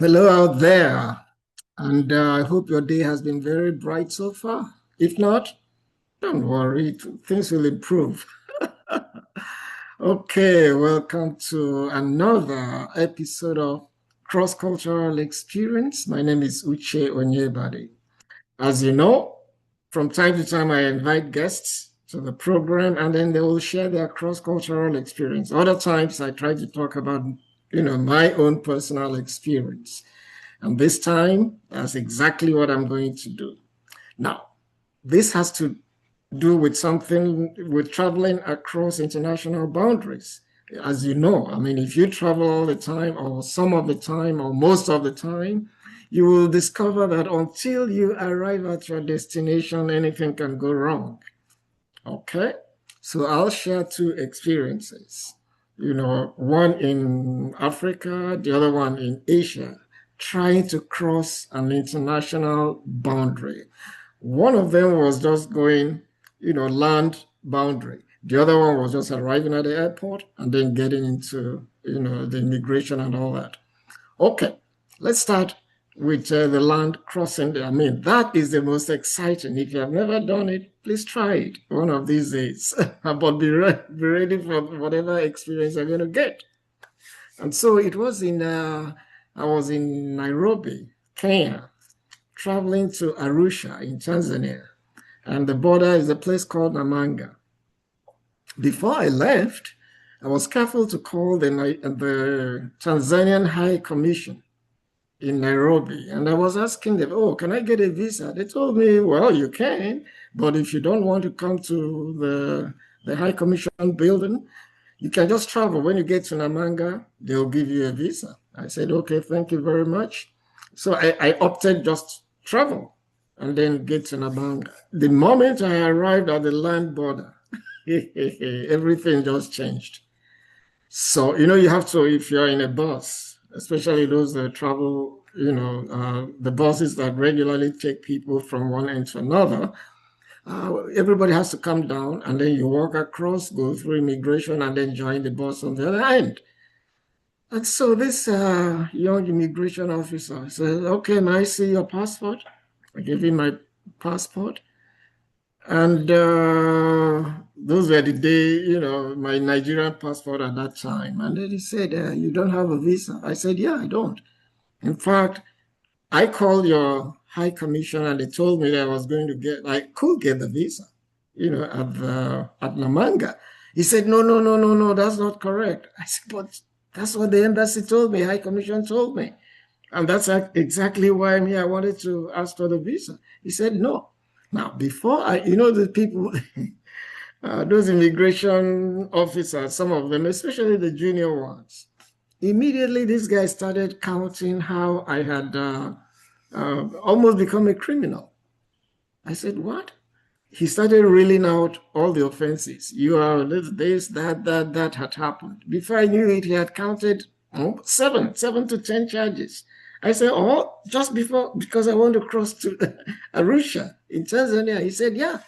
Hello out there, and I hope your day has been very bright so far. If not, don't worry, things will improve. Okay, welcome to another episode of Cross-Cultural Experience. My name is Uche Onyebadi. As you know, from time to time I invite guests to the program and then they will share their cross-cultural experience. Other times I try to talk about, my own personal experience. And this time, that's exactly what I'm going to do. Now, this has to do with something with traveling across international boundaries. As you know, I mean, if you travel all the time, or some of the time, or most of the time, you will discover that until you arrive at your destination, anything can go wrong. Okay? So I'll share two experiences. One in Africa, the other one in Asia, trying to cross an international boundary. One of them was just going, land boundary. The other one was just arriving at the airport and then getting into, the immigration and all that. Okay, let's start with the land crossing. I mean, that is the most exciting. If you have never done it, please try it one of these days. But be ready for whatever experience you're going to get. And so it was I was in Nairobi, Kenya, traveling to Arusha in Tanzania. And the border is a place called Namanga. Before I left, I was careful to call the Tanzanian High Commission in Nairobi. And I was asking them, oh, can I get a visa? They told me, well, you can, but if you don't want to come to the High Commission building, you can just travel. When you get to Namanga, they'll give you a visa. I said, okay, thank you very much. So I opted just travel and then get to Namanga. The moment I arrived at the land border, everything just changed. So, you have to, if you're in a bus, especially those that travel, the buses that regularly take people from one end to another, everybody has to come down and then you walk across, go through immigration, and then join the bus on the other end. And so this young immigration officer said, okay, may I see your passport? I gave him my passport. And those were the day, my Nigerian passport at that time. And then he said, you don't have a visa. I said, yeah, I don't. In fact, I called your high commission and they told me that I could get the visa, at Namanga. He said, no, no, no, no, no, that's not correct. I said, but that's what the embassy told me, high commission told me. And that's exactly why I'm here. I wanted to ask for the visa. He said, no. Now, before the people, those immigration officers, some of them, especially the junior ones, immediately this guy started counting how I had almost become a criminal. I said, what? He started reeling out all the offenses. You are this, that had happened. Before I knew it, he had counted seven to 10 charges. I said, oh, just because I want to cross to Arusha in Tanzania. He said, yeah,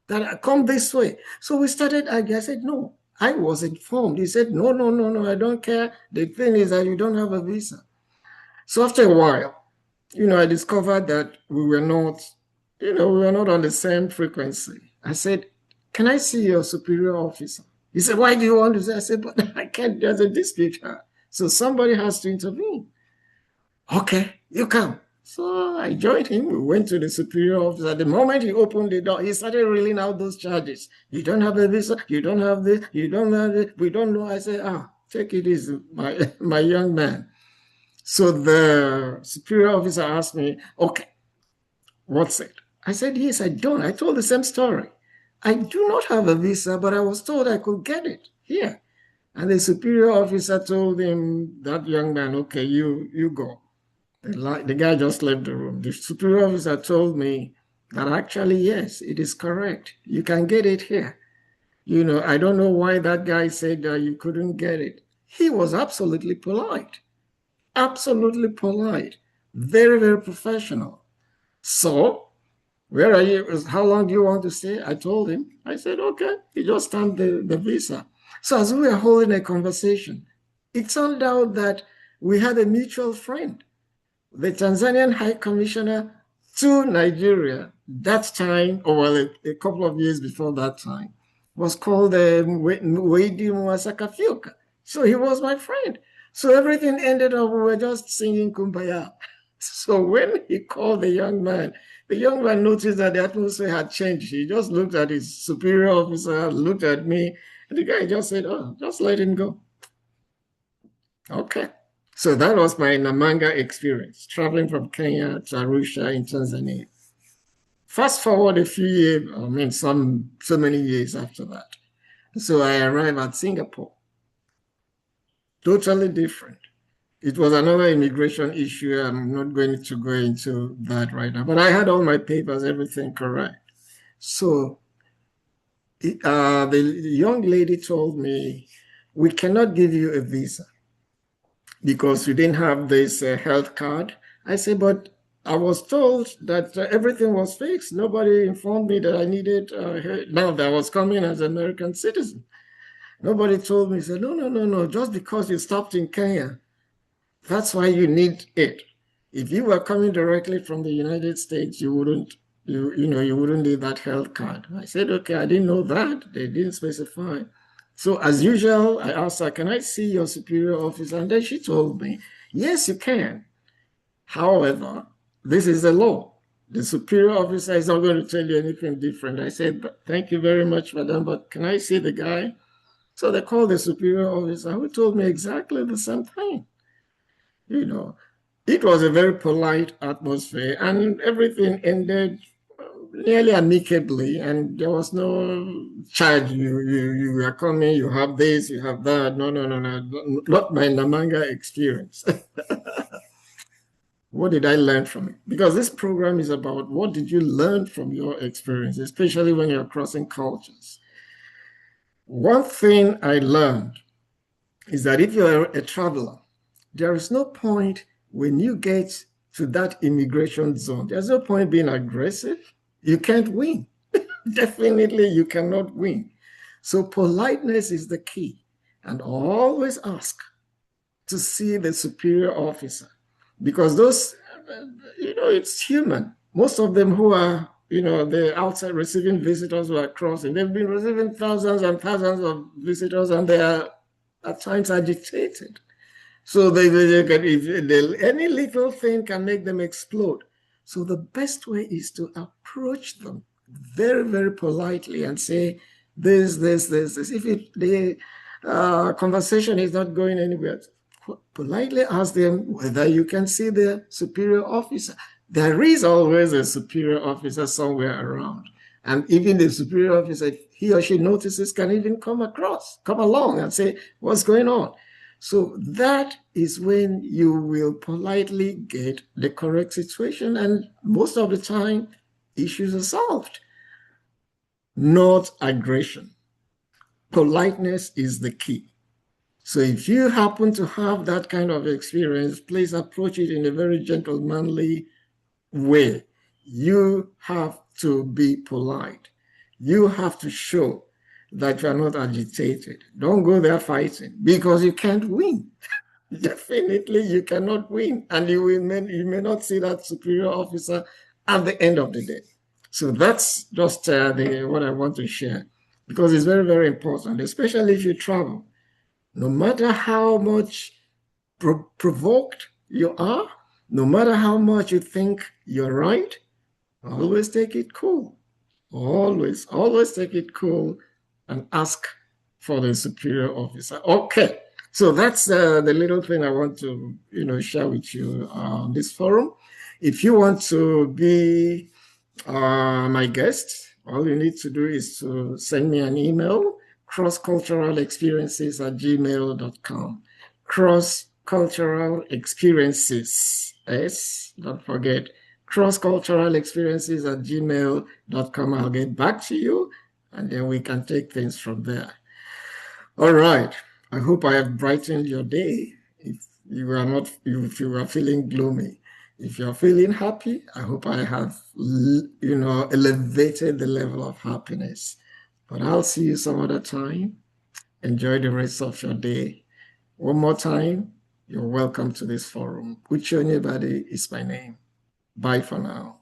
that I come this way. So we started arguing. I said, no, I was informed. He said, no, no, no, no, I don't care. The thing is that you don't have a visa. So after a while, I discovered that we were not on the same frequency. I said, can I see your superior officer? He said, why do you want to say? I said, but I can't, there's a dispute here. So somebody has to intervene. Okay, you come. So I joined him. We went to the superior officer. The moment he opened the door, he started reeling out those charges. You don't have a visa. You don't have this. You don't have it. We don't know. I said, take it easy, my young man. So the superior officer asked me, okay, what's it? I said, yes, I don't. I told the same story. I do not have a visa, but I was told I could get it here. And the superior officer told him, that young man, okay, you go. The guy just left the room. The superior officer told me that actually, yes, it is correct. You can get it here. I don't know why that guy said that you couldn't get it. He was absolutely polite. Absolutely polite. Very, very professional. So, where are you? How long do you want to stay? I told him. I said, okay. He just stamped the visa. So as we were holding a conversation, it turned out that we had a mutual friend. the Tanzanian High Commissioner to Nigeria, that time, or well, a couple of years before that time, was called Wedi Mwasaka. So he was my friend. So everything ended up, we were just singing Kumbaya. So when he called the young man noticed that the atmosphere had changed. He just looked at his superior officer, looked at me, and the guy just said, "Oh, just let him go." Okay. So that was my Namanga experience, traveling from Kenya to Arusha in Tanzania. Fast forward a few years, I mean, so many years after that. So I arrived at Singapore. Totally different. It was another immigration issue. I'm not going to go into that right now, but I had all my papers, everything correct. So the young lady told me, we cannot give you a visa because you didn't have this health card. I said, but I was told that everything was fixed. Nobody informed me that I needed, now that I was coming as an American citizen. Nobody told me, said, no, no, no, no, just because you stopped in Kenya, that's why you need it. If you were coming directly from the United States, you wouldn't, you wouldn't need that health card. I said, okay, I didn't know that. They didn't specify. So as usual, I asked her, can I see your superior officer? And then she told me, yes, you can. However, this is the law. The superior officer is not going to tell you anything different. I said, thank you very much, madam, but can I see the guy? So they called the superior officer who told me exactly the same thing. You know, it was a very polite atmosphere and everything ended nearly amicably, and there was no charge. You are coming, you have this, you have that. No, no, no, no, not my Namanga experience. What did I learn from it? Because this program is about what did you learn from your experience, especially when you're crossing cultures. One thing I learned is that if you're a traveler, there is no point when you get to that immigration zone, there's no point being aggressive. You can't win. Definitely, you cannot win. So politeness is the key. And always ask to see the superior officer because those, it's human. Most of them who are, they're outside receiving visitors who are crossing, they've been receiving thousands and thousands of visitors and they are at times agitated. So any little thing can make them explode. So the best way is to approach them very, very politely and say, this. If the conversation is not going anywhere, politely ask them whether you can see the superior officer. There is always a superior officer somewhere around. And even the superior officer, if he or she notices, can even come along and say, what's going on? So that is when you will politely get the correct situation. And most of the time, issues are solved, not aggression. Politeness is the key. So if you happen to have that kind of experience, please approach it in a very gentlemanly way. You have to be polite. You have to show that you are not agitated. Don't go there fighting because you can't win. Definitely you cannot win, and you may not see that superior officer at the end of the day. So that's just what I want to share because it's very, very important, especially if you travel. No matter how much provoked you are, no matter how much you think you're right, always take it cool. Always take it cool and ask for the superior officer. Okay, so that's the little thing I want to, share with you on this forum. If you want to be my guest, all you need to do is to send me an email, crossculturalexperiences@gmail.com. Cross-cultural-experiences, don't forget, crosscultural-experiences@gmail.com. I'll get back to you and then we can take things from there. All right. I hope I have brightened your day. If you are feeling gloomy, if you're feeling happy, I hope I have, elevated the level of happiness. But I'll see you some other time. Enjoy the rest of your day. One more time, You're welcome to this forum. Uche Onyebadi is my name. Bye for now.